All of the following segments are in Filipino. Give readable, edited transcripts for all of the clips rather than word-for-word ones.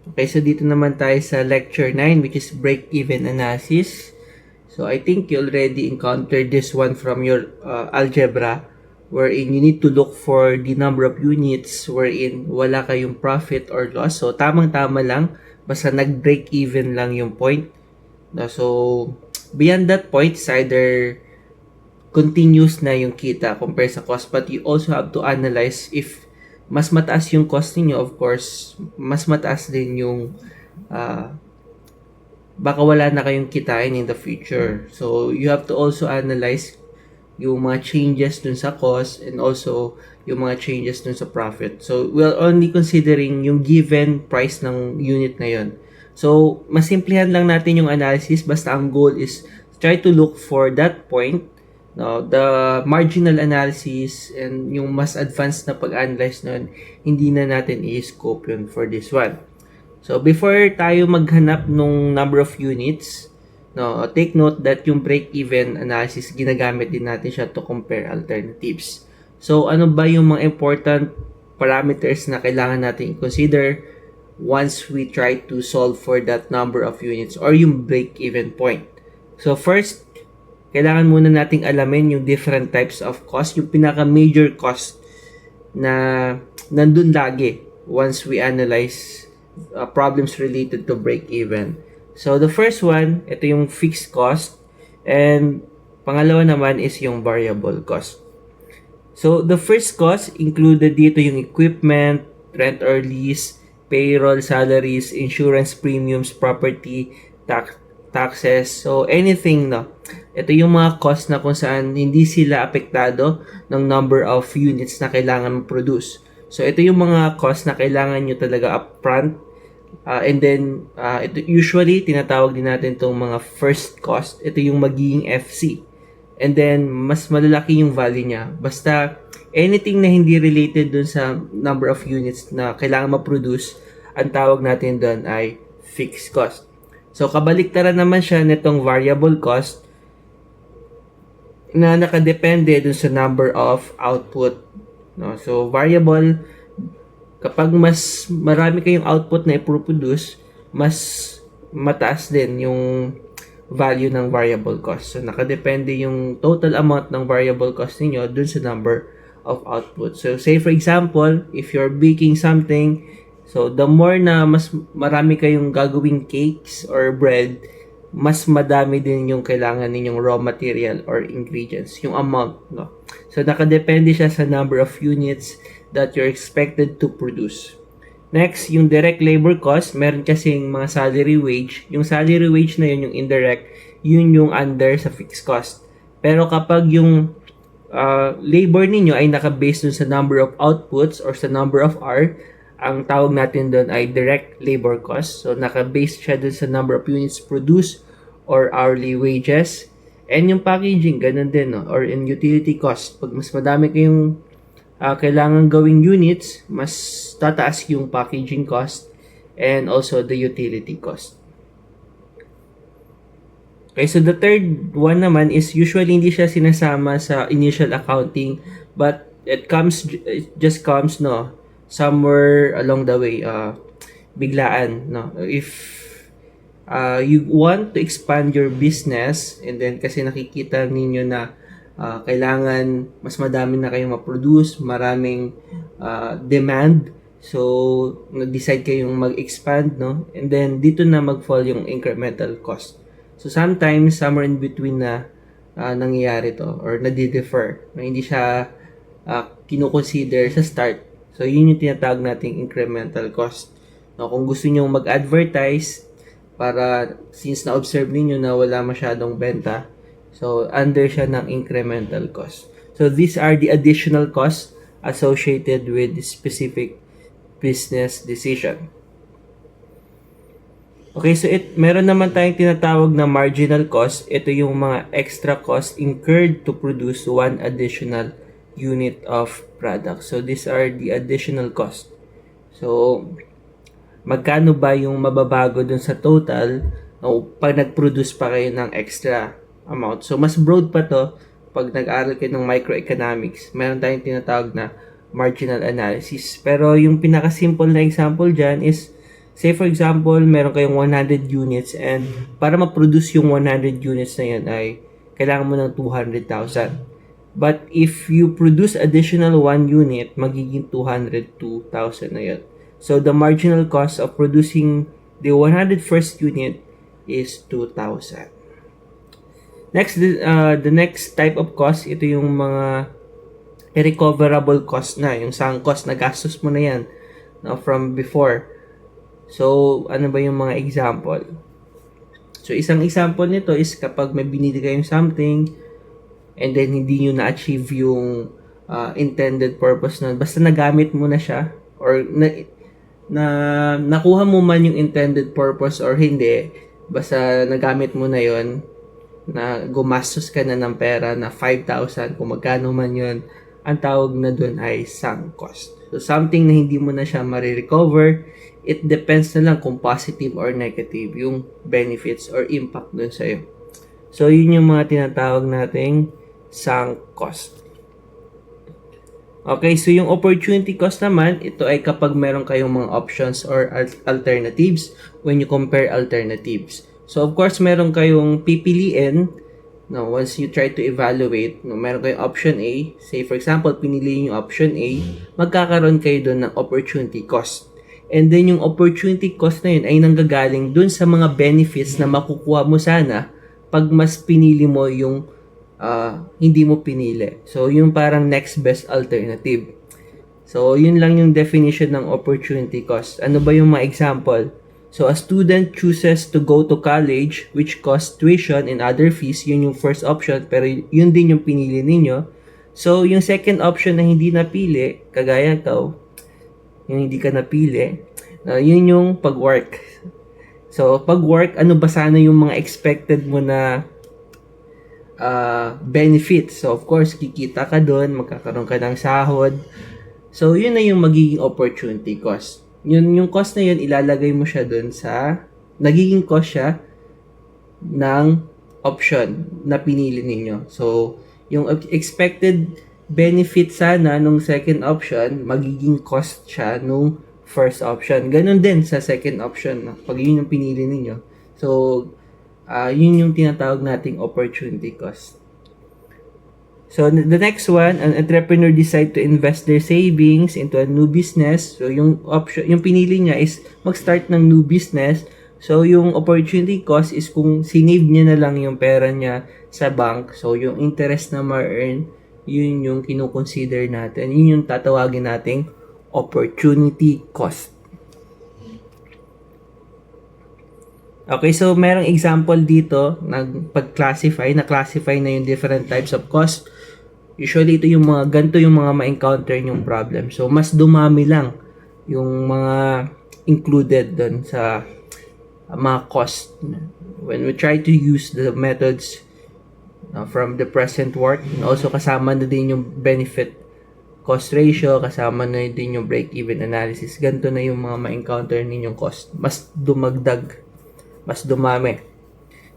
Okay, so dito naman tayo sa lecture 9, which is break-even analysis. So I think you already encountered this one from your algebra, wherein you need to look for the number of units wherein wala kayong profit or loss. So tamang-tama lang, basta nag-break even lang yung point. No, so beyond that point, it's either continuous na yung kita compare sa cost, but you also have to analyze if mas mataas yung cost niyo, of course, mas mataas din yung baka wala na kayong kitain in the future. So, you have to also analyze yung mga changes dun sa cost and also yung mga changes dun sa profit. So, we're only considering yung given price ng unit na yon. So, masimplihan lang natin yung analysis basta ang goal is try to look for that point, no, the marginal analysis and yung mas advanced na pag-analyze nun, hindi na natin i-scope yun for this one. So, before tayo maghanap nung number of units, no, take note that yung break-even analysis, ginagamit din natin siya to compare alternatives. So, ano ba yung mga important parameters na kailangan natin i-consider once we try to solve for that number of units or yung break-even point? So, first, kailangan muna nating alamin yung different types of cost, yung pinaka-major cost na nandun lagi once we analyze problems related to break-even. So, the first one, ito yung fixed cost. And pangalawa naman is yung variable cost. So, the first cost, included dito yung equipment, rent or lease, payroll, salaries, insurance premiums, property, taxes. So, anything, no? Ito yung mga cost na kung saan hindi sila apektado ng number of units na kailangan produce. So, ito yung mga cost na kailangan nyo talaga upfront. And then, ito usually, tinatawag din natin itong mga first cost. Ito yung magiging FC. And then, mas malalaki yung value niya. Basta, anything na hindi related dun sa number of units na kailangan ma-produce, ang tawag natin dun ay fixed cost. So, kabaliktaran naman siya nitong variable cost na nakadepende dun sa number of output. No? So, variable, kapag mas marami kayong output na i-produce, mas mataas din yung value ng variable cost. So, nakadepende yung total amount ng variable cost niyo dun sa number of output. So, say for example, if you're baking something, so the more na mas marami kayong gagawing cakes or bread, mas madami din yung kailangan ninyong raw material or ingredients, yung amount, no? So, nakadepende siya sa number of units that you're expected to produce. Next, yung direct labor cost, meron kasing mga salary wage. Yung salary wage na yun, yung indirect, yun yung under sa fixed cost. Pero kapag yung labor ninyo ay naka-base dun sa number of outputs or sa number of hour, ang tawag natin doon ay direct labor cost. So, naka-base siya dun sa number of units produced or hourly wages. And yung packaging, ganun din, no? Or in utility cost. Pag mas madami kayong kailangan gawing units, mas tataas yung packaging cost and also the utility cost. Okay, so the third one naman is usually hindi siya sinasama sa initial accounting, but it just comes, no, somewhere along the way, biglaan, no. If you want to expand your business and then kasi nakikita ninyo na kailangan mas madami na kayong ma-produce, maraming demand, so nag-decide kayong mag-expand, no, and then dito na mag-fall yung incremental cost. So sometimes somewhere in between na nangyayari to or nadi-defer, na hindi siya kino-consider sa start. So yun yung tinatawag nating incremental cost. No, kung gusto niyo mag-advertise para since na-observe niyo na wala masyadong benta, so under siya ng incremental cost. So these are the additional costs associated with the specific business decision. Okay, so meron naman tayong tinatawag na marginal cost. Ito yung mga extra cost incurred to produce one additional unit of product. So these are the additional cost. So magkano ba yung mababago dun sa total pag nag-produce pa kayo ng extra amount? So mas broad pa to pag nag-aaral kayo ng microeconomics. Meron tayong tinatawag na marginal analysis. Pero yung pinaka-simple na example dyan is Say for example, meron kayong 100 units and para ma-produce yung 100 units na yan ay kailangan mo ng 200,000. But if you produce additional 1 unit, magiging 202,000 na yun. So the marginal cost of producing the 101st unit is 2,000. Next, the next type of cost, ito yung mga irrecoverable cost na, yung sunk cost na gastos mo na yan from before. So, ano ba yung mga example? So, isang example nito is kapag may binili kayong something and then hindi nyo na-achieve yung intended purpose nun. Basta nagamit mo na siya or nakuha mo man yung intended purpose or hindi, basta nagamit mo na yon, na gumastos ka na ng pera na 5,000 kung magkano man yun, ang tawag na dun ay sunk cost. So, something na hindi mo na siya marirecover, it depends na lang kung positive or negative yung benefits or impact dun sa'yo. So, yun yung mga tinatawag nating sunk cost. Okay, so yung opportunity cost naman, ito ay kapag meron kayong mga options or alternatives when you compare alternatives. So, of course, meron kayong pipiliin. No, once you try to evaluate, no, meron kayong option A. Say, for example, pinili yung option A, magkakaroon kayo doon ng opportunity cost. And then, yung opportunity cost na yun ay nanggagaling doon sa mga benefits na makukuha mo sana pag mas pinili mo yung hindi mo pinili. So, yung parang next best alternative. So, yun lang yung definition ng opportunity cost. Ano ba yung mga example? So, a student chooses to go to college which costs tuition and other fees. Yun yung first option, pero yun din yung pinili ninyo. So, yung second option na hindi napili, kagaya ko, yung hindi ka napili, yun yung pag-work. So, pag-work, ano ba sana yung mga expected mo na benefits? So, of course, kikita ka doon, magkakaroon ka ng sahod. So, yun na yung magiging opportunity cost. Yung cost na yun, ilalagay mo siya dun sa, nagiging cost siya ng option na pinili ninyo. So, yung expected benefit sana nung second option, magiging cost siya nung first option. Ganon din sa second option, pag yun yung pinili ninyo. So, yun yung tinatawag nating opportunity cost. So, the next one, an entrepreneur decide to invest their savings into a new business. So, yung option, yung pinili niya is mag-start ng new business. So, yung opportunity cost is kung sinave niya na lang yung pera niya sa bank. So, yung interest na ma-earn, yun yung kinukonsider natin. Yun yung tatawagin nating opportunity cost. Okay, so merong example dito, nagpag-classify, na-classify na yung different types of cost. Usually, ito yung mga, ganito yung mga ma-encounter yung problem. So, mas dumami lang yung mga included dun sa mga cost. When we try to use the methods from the present work, and also kasama na din yung benefit cost ratio, kasama na din yung break-even analysis. Ganito na yung mga ma-encounter ninyong cost. Mas dumagdag, mas dumami.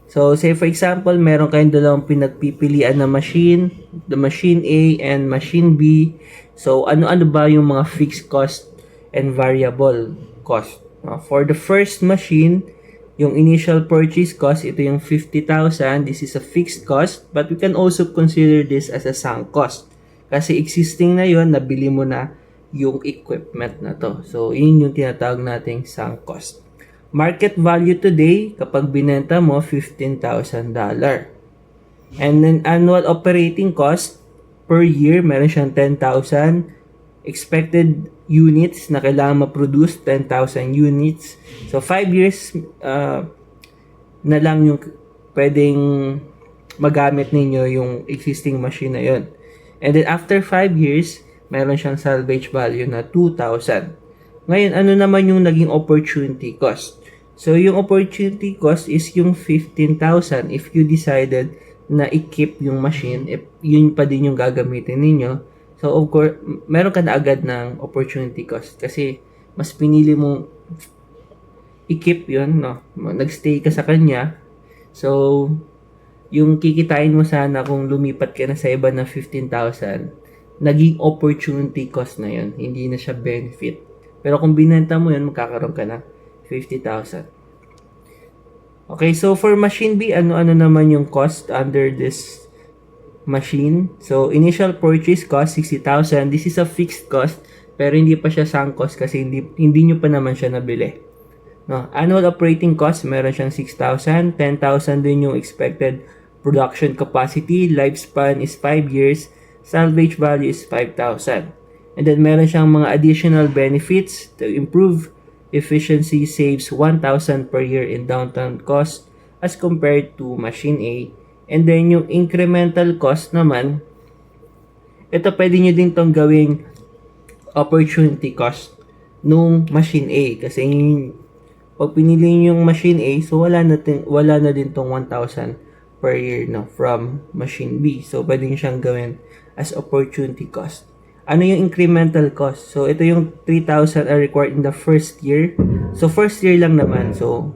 So, say for example, meron kayong dalawang pinagpipilian na machine, the machine A and machine B. So, ano-ano ba yung mga fixed cost and variable cost? For the first machine, yung initial purchase cost, ito yung 50,000. This is a fixed cost, but we can also consider this as a sunk cost. Kasi existing na yon, nabili mo na yung equipment na to. So, yun yung tinatawag nating sunk cost. Market value today, kapag binenta mo, $15,000. And then annual operating cost per year, meron siyang 10,000. Expected units na kailangan ma-produce, 10,000 units. So, 5 years na lang yung pwedeng magamit ninyo yung existing machine na yon. And then after 5 years, meron siyang salvage value na 2,000. Ngayon, ano naman yung naging opportunity cost? So, yung opportunity cost is yung 15,000 if you decided na i-keep yung machine, if yun pa din yung gagamitin ninyo. So, of course, meron ka na agad ng opportunity cost kasi mas pinili mo i-keep yun, no? Nag-stay ka sa kanya. So, yung kikitain mo sana kung lumipat ka na sa iba na 15,000, naging opportunity cost na yun. Hindi na siya benefit. Pero kung binenta mo yun, magkakaroon ka na 50,000. Okay, so for machine B, ano-ano naman yung cost under this machine? So, initial purchase cost, 60,000. This is a fixed cost, pero hindi pa siya sunk cost kasi hindi nyo pa naman siya nabili. No, annual operating cost, meron siyang 6,000. 10,000 din yung expected production capacity. Lifespan is 5 years. Salvage value is 5,000. And then meron siyang mga additional benefits to improve efficiency, saves 1,000 per year in downtime cost as compared to machine A. And then yung incremental cost naman, ito pwede nyo din tong gawing opportunity cost nung machine A. Kasi pag pinili nyo yung machine A, so wala na din tong 1,000 per year no, from machine B. So pwede nyo siyang gawin as opportunity cost. Ano yung incremental cost? So, ito yung 3,000 are required in the first year. So, first year lang naman. So,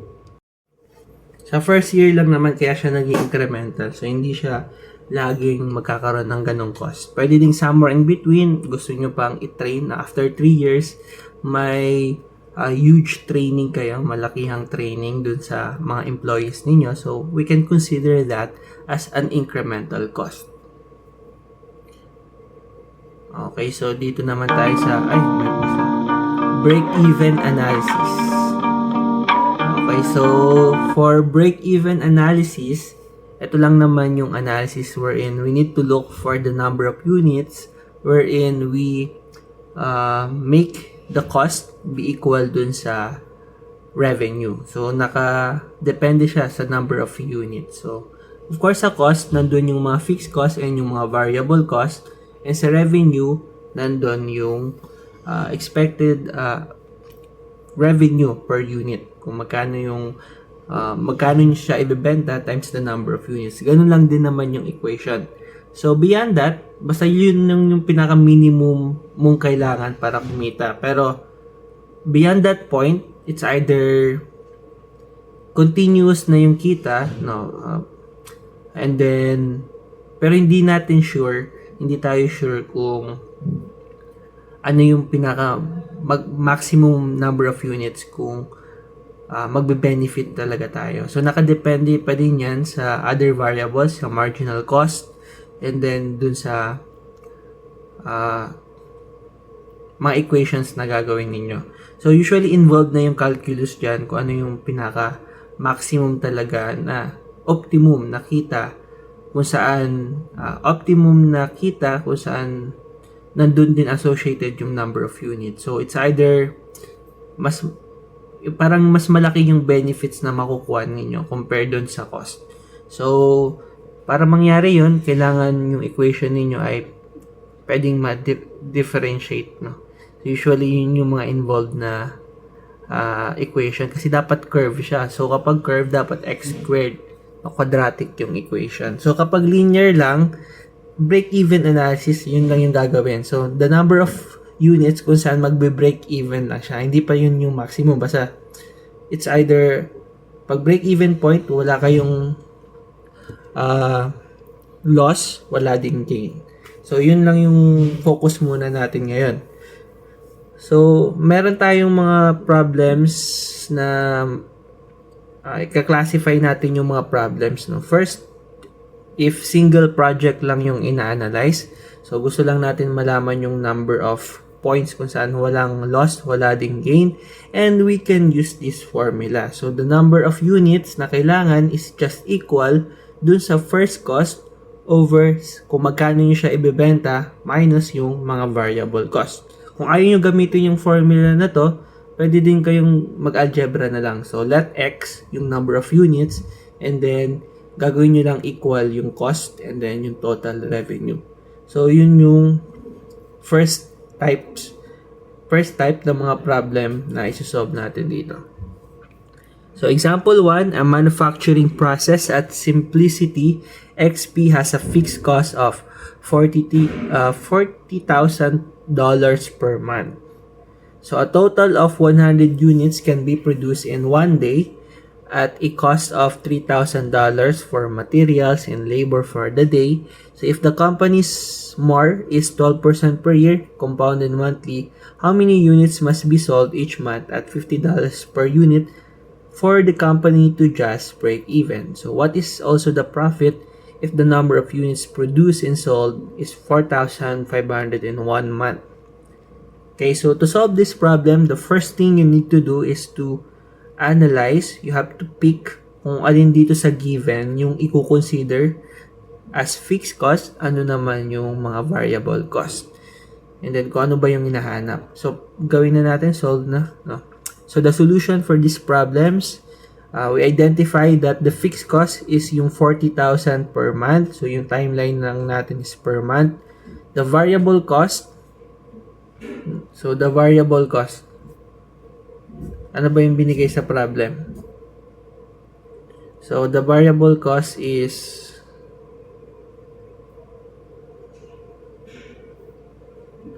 sa first year lang naman kaya siya naging incremental. So, hindi siya laging magkakaroon ng ganong cost. Pwede ding somewhere in between. Gusto nyo pang i-train na after 3 years, may huge training kayo, malakihang training dun sa mga employees ninyo. So, we can consider that as an incremental cost. Okay, so dito naman tayo sa break-even analysis. Okay, so for break-even analysis, ito lang naman yung analysis wherein we need to look for the number of units wherein we make the cost be equal dun sa revenue. So, depende siya sa number of units. So, of course, sa cost, nandun yung mga fixed cost and yung mga variable cost. And sa revenue, nandun yung expected revenue per unit. Kung magkano siya ibebenta times the number of units. Ganun lang din naman yung equation. So, beyond that, basta yun yung pinaka-minimum mong kailangan para kumita. Pero, beyond that point, it's either continuous na yung kita, no? And then, pero hindi tayo sure kung ano yung maximum number of units kung magbe-benefit talaga tayo. So, nakadepende pa din yan sa other variables, sa marginal cost, and then dun sa mga equations na gagawin ninyo. So, usually involved na yung calculus dyan kung ano yung maximum talaga na optimum na kita kung saan nandun din associated yung number of units. So, it's either parang mas malaki yung benefits na makukuha ninyo compared dun sa cost. So, para mangyari yun, kailangan yung equation ninyo ay pwedeng ma-differentiate, no? So, usually, yun yung mga involved na equation kasi dapat curve siya. So, kapag curve, dapat x squared quadratic yung equation. So, kapag linear lang, break-even analysis, yun lang yung gagawin. So, the number of units kung saan magbe-break-even lang siya. Hindi pa yun yung maximum. Basta, it's either, pag break-even point, wala kayong loss, wala ding gain. So, yun lang yung focus muna natin ngayon. So, meron tayong mga problems na i-classify natin yung mga problems, no? First, if single project lang yung ina-analyze, so gusto lang natin malaman yung number of points kung saan walang loss, wala ding gain, and we can use this formula. So, the number of units na kailangan is just equal dun sa first cost over kung magkano nyo siya ibebenta minus yung mga variable cost. Kung ayaw nyo gamitin yung formula na to, pwede din kayong mag-algebra na lang. So, let x, yung number of units, and then, gagawin nyo lang equal yung cost, and then yung total revenue. So, yun yung first type ng mga problem na isosolve natin dito. So, example 1, a manufacturing process at Simplicity XP has a fixed cost of $40,000 per month. So, a total of 100 units can be produced in one day at a cost of $3,000 for materials and labor for the day. So if the company's MOR is 12% per year, compounded monthly, how many units must be sold each month at $50 per unit for the company to just break even? So what is also the profit if the number of units produced and sold is 4,500 in 1 month? Okay, so to solve this problem, the first thing you need to do is to analyze. You have to pick kung alin dito sa given yung i-consider as fixed cost, ano naman yung mga variable cost. And then kung ano ba yung hinahanap. So, gawin na natin, solve na. No? So, the solution for these problems, we identify that the fixed cost is yung 40,000 per month. So, yung timeline lang natin is per month. The variable cost, ano ba yung binigay sa problem? So, the variable cost is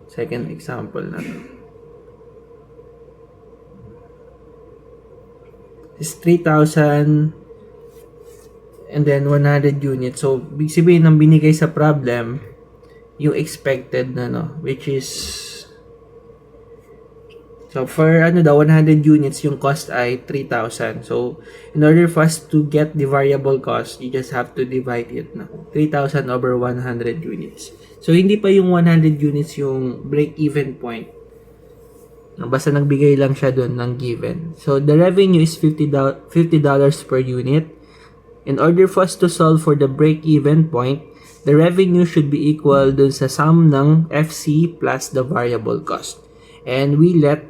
second example na to. Is 3,000 and then 100 units. So, big sabihin ng binigay sa problem, yung expected na, no? Which is, so, for 100 units, yung cost ay 3,000. So, in order for us to get the variable cost, you just have to divide it na 3,000 over 100 units. So, hindi pa yung 100 units yung break-even point. Basta nagbigay lang siya doon ng given. So, the revenue is $50 per unit. In order for us to solve for the break-even point, the revenue should be equal dun sa sum ng FC plus the variable cost. And we let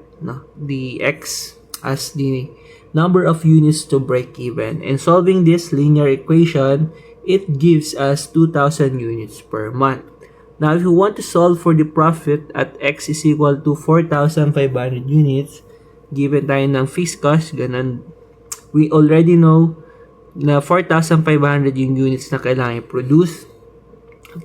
the X as the number of units to break even. And solving this linear equation, it gives us 2,000 units per month. Now, if you want to solve for the profit at X is equal to 4,500 units, given tayo ng fixed cost, ganun, we already know na 4,500 yung units na kailangan i-produce.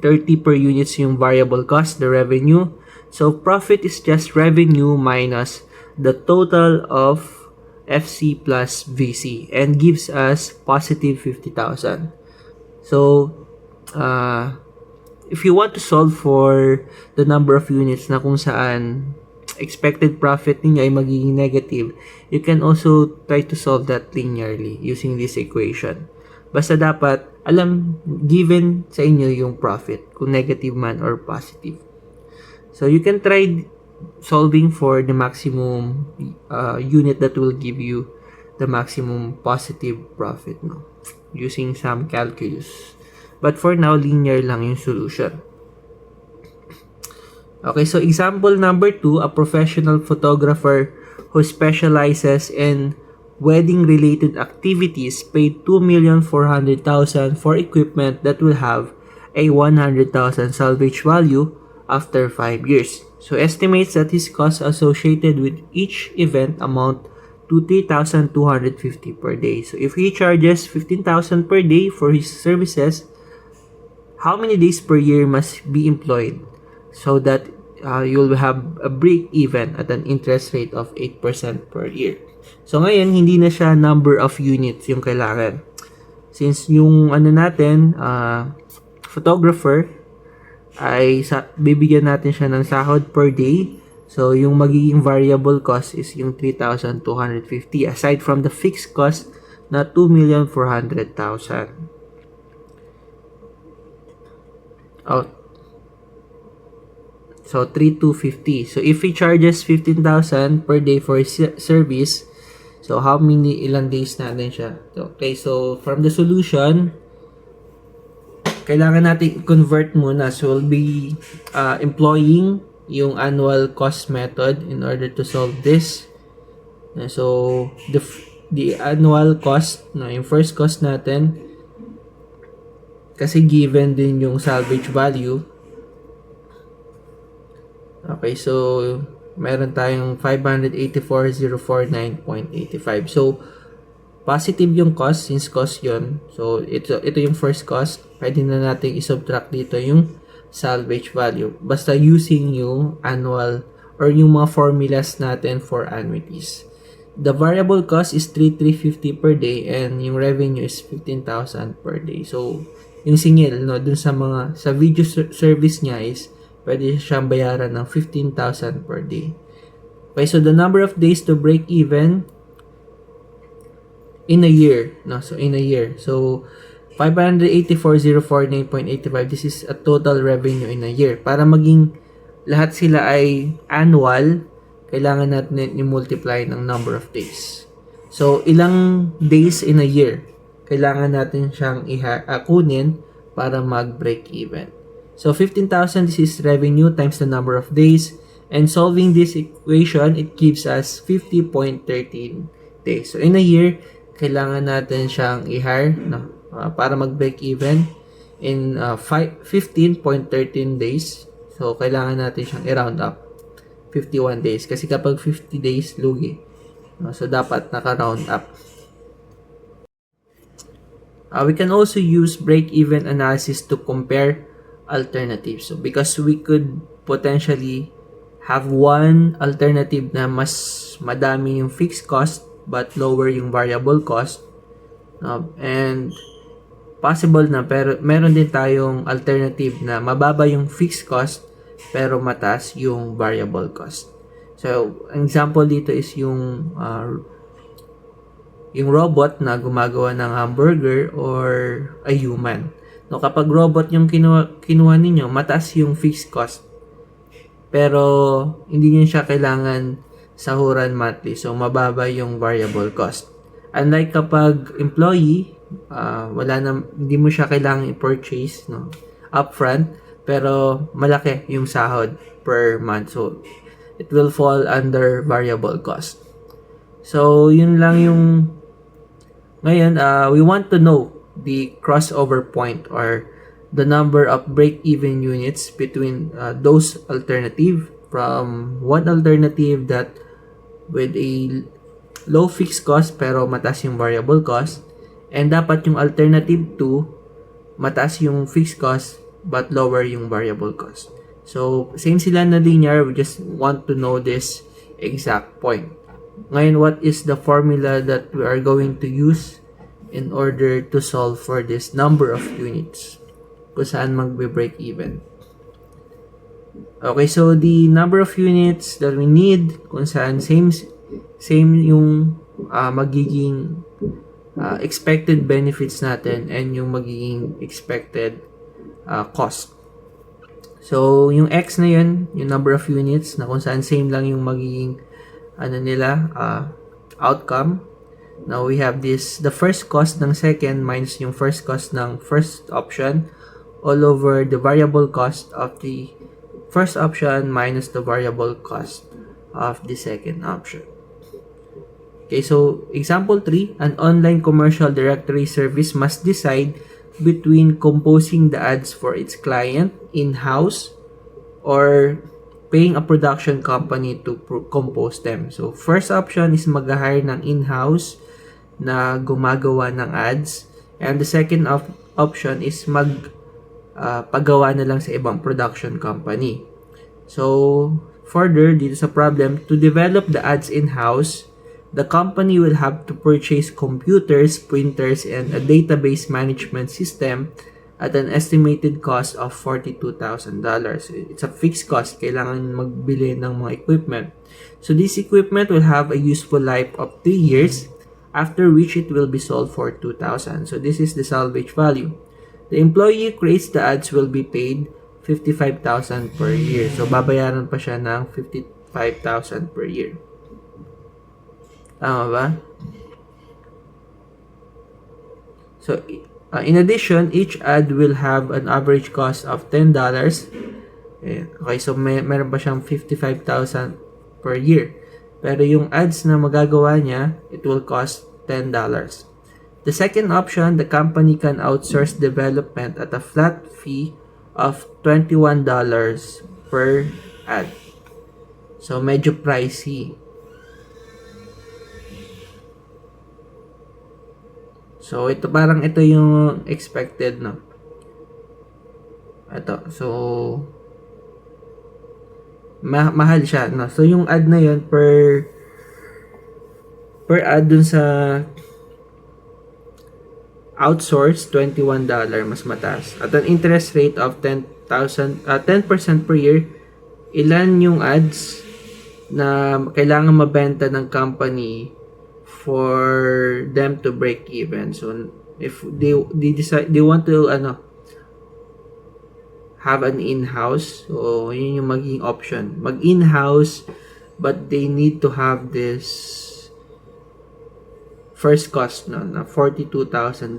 30 per units yung variable cost, the revenue. So, profit is just revenue minus the total of FC plus VC and gives us positive 50,000. So, if you want to solve for the number of units na kung saan expected profit ninyo ay magiging negative, you can also try to solve that linearly using this equation. Basta dapat given sa inyo yung profit, kung negative man or positive. So, you can try solving for the maximum unit that will give you the maximum positive profit, no? Using some calculus. But for now, linear lang yung solution. Okay, so example number 2, a professional photographer who specializes in wedding-related activities paid $2,400,000 for equipment that will have a $100,000 salvage value after 5 years. So, estimates that his costs associated with each event amount to $3,250 per day. So, if he charges $15,000 per day for his services, how many days per year must be employed so that you'll have a break-even at an interest rate of 8% per year? So, ngayon, hindi na siya number of units yung kailangan. Since yung photographer, ay bibigyan natin siya ng sahod per day. So, yung magiging variable cost is yung 3,250 aside from the fixed cost na 2,400,000. Oh. So, 3,250. So, if he charges 15,000 per day for his service, so, ilang days natin siya? Okay, so, from the solution, kailangan natin convert muna. So, we'll be employing yung annual cost method in order to solve this. So, the annual cost, yung first cost natin, kasi given din yung salvage value. Okay, so meron tayong 584,049.85. So, positive yung cost since cost yun. So, ito yung first cost. Pwede na natin i-subtract dito yung salvage value. Basta using yung annual or yung mga formulas natin for annuities. the variable cost is 3,350 per day and yung revenue is 15,000 per day. So, yung singil, no, dun sa mga, sa video service niya is, pwede siyang bayaran ng 15,000 per day. Okay, so the number of days to break even in a year, no, so in a year. So, 584,049.85, this is a total revenue in a year. Para maging lahat sila ay annual, kailangan natin i-multiply ng number of days. So, ilang days in a year kailangan natin siyang kunin para mag-break even. So, 15,000, this is revenue times the number of days. And solving this equation, it gives us 50.13 days. So, in a year, kailangan natin siyang i-hire no, para mag-break even in 15.13 days. So, kailangan natin siyang i-round up 51 days. Kasi kapag 50 days, lugi. So, dapat naka-round up. We can also use break-even analysis to compare alternatives. So, because we could potentially have one alternative na mas madami yung fixed cost but lower yung variable cost. And possible na, pero meron din tayong alternative na mababa yung fixed cost pero mataas yung variable cost. So, ang example dito is yung robot na gumagawa ng hamburger or a human. No, kapag robot yung kinuha ninyo, mataas yung fixed cost. Pero hindi niyo siya kailangan sahuran monthly. So, mababa yung variable cost. Unlike kapag employee, hindi mo siya kailangan i-purchase no, upfront, pero malaki yung sahod per month. So, it will fall under variable cost. So, yun lang yung ngayon, we want to know the crossover point or the number of break-even units between those alternative, from one alternative that with a low fixed cost pero mataas yung variable cost, and dapat yung alternative 2 mataas yung fixed cost but lower yung variable cost. So, same sila na linear, we just want to know this exact point. Ngayon, what is the formula that we are going to use in order to solve for this number of units kung saan magbe-break even? Okay, so the number of units that we need, kung saan same yung magiging expected benefits natin and yung magiging expected cost. So, yung X na yun, yung number of units na kung saan same lang yung magiging outcome. Now, we have the first cost ng second minus yung first cost ng first option all over the variable cost of the first option minus the variable cost of the second option. Okay, so example 3, an online commercial directory service must decide between composing the ads for its client in-house or paying a production company to compose them. So, first option is mag-hire ng in-house na gumagawa ng ads. And the second option is paggawa na lang sa ibang production company. So, further, dito sa problem, to develop the ads in-house, the company will have to purchase computers, printers, and a database management system at an estimated cost of $42,000. It's a fixed cost. Kailangan magbili ng mga equipment. So, this equipment will have a useful life of 3 years, after which it will be sold for $2,000. So, this is the salvage value. The employee who creates the ads will be paid $55,000 per year. So, babayaran pa siya ng $55,000 per year. Tama ba? So, in addition, each ad will have an average cost of $10. Okay, so meron pa siyang 55,000 per year. Pero yung ads na magagawa niya, it will cost $10. The second option, the company can outsource development at a flat fee of $21 per ad. So, medyo pricey. So, ito yung expected, no? Ito. So, mahal siya, no? So, yung ad na yun per ad dun sa outsource, $21, mas mataas. At an interest rate of 10% per year, ilan yung ads na kailangan mabenta ng company for them to break even. So, if they decide, they want to, have an in-house, so, yun yung magiging option. Mag-in-house, but they need to have this first cost na $42,000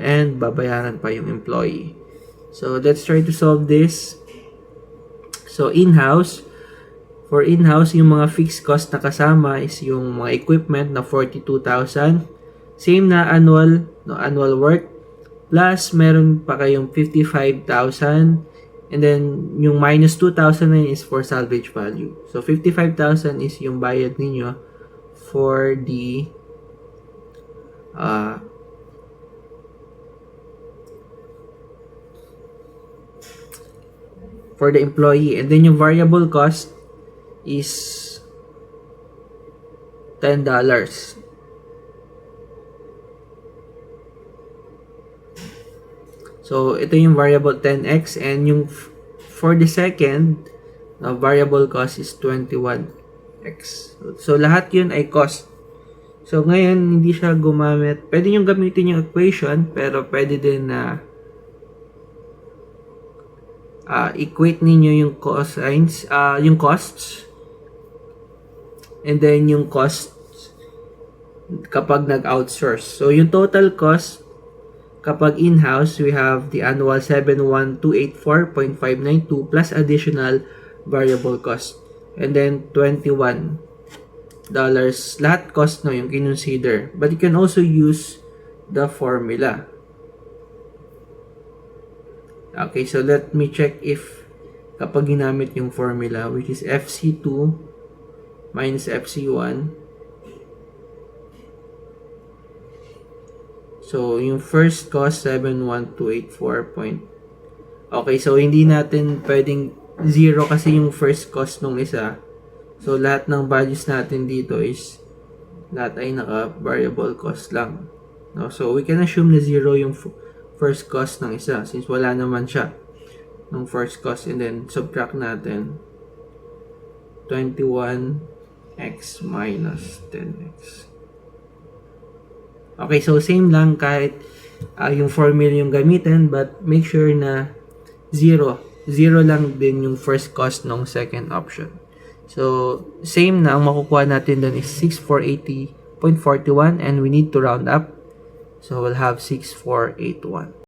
and babayaran pa yung employee. So, let's try to solve this. So, in-house. For in-house, yung mga fixed cost na kasama is yung mga equipment na $42,000. Same na annual work. Plus, meron pa kayong $55,000. And then, yung minus $2,000 na is for salvage value. So, $55,000 is yung bayad ninyo for the employee. And then yung variable cost is $10. So ito yung variable 10x, and yung for the second variable cost is 21x. So lahat yun ay cost. So, ngayon, hindi siya gumamit. Pwede nyo gamitin yung equation, pero pwede din na equate ninyo yung cosines, yung costs, and then yung costs kapag nag-outsource. So, yung total cost kapag in-house, we have the annual 71284.592 plus additional variable cost. And then, $21. Lahat cost no yung kinonsider. But you can also use the formula. Okay, so let me check if kapag ginamit yung formula, which is FC2 minus FC1. So, yung first cost, 71284. Okay, so hindi natin pwedeng 0 kasi yung first cost nung isa. So, lahat ng values natin dito is lahat ay naka-variable cost lang. No? So, we can assume na 0 yung first cost ng isa since wala naman siya ng first cost, and then subtract natin 21x minus 10x. Okay, so same lang kahit yung formula yung gamitin, but make sure na 0 lang din yung first cost ng second option. So, same na, ang makukuha natin dun is 6480.41, and we need to round up. So, we'll have 6481.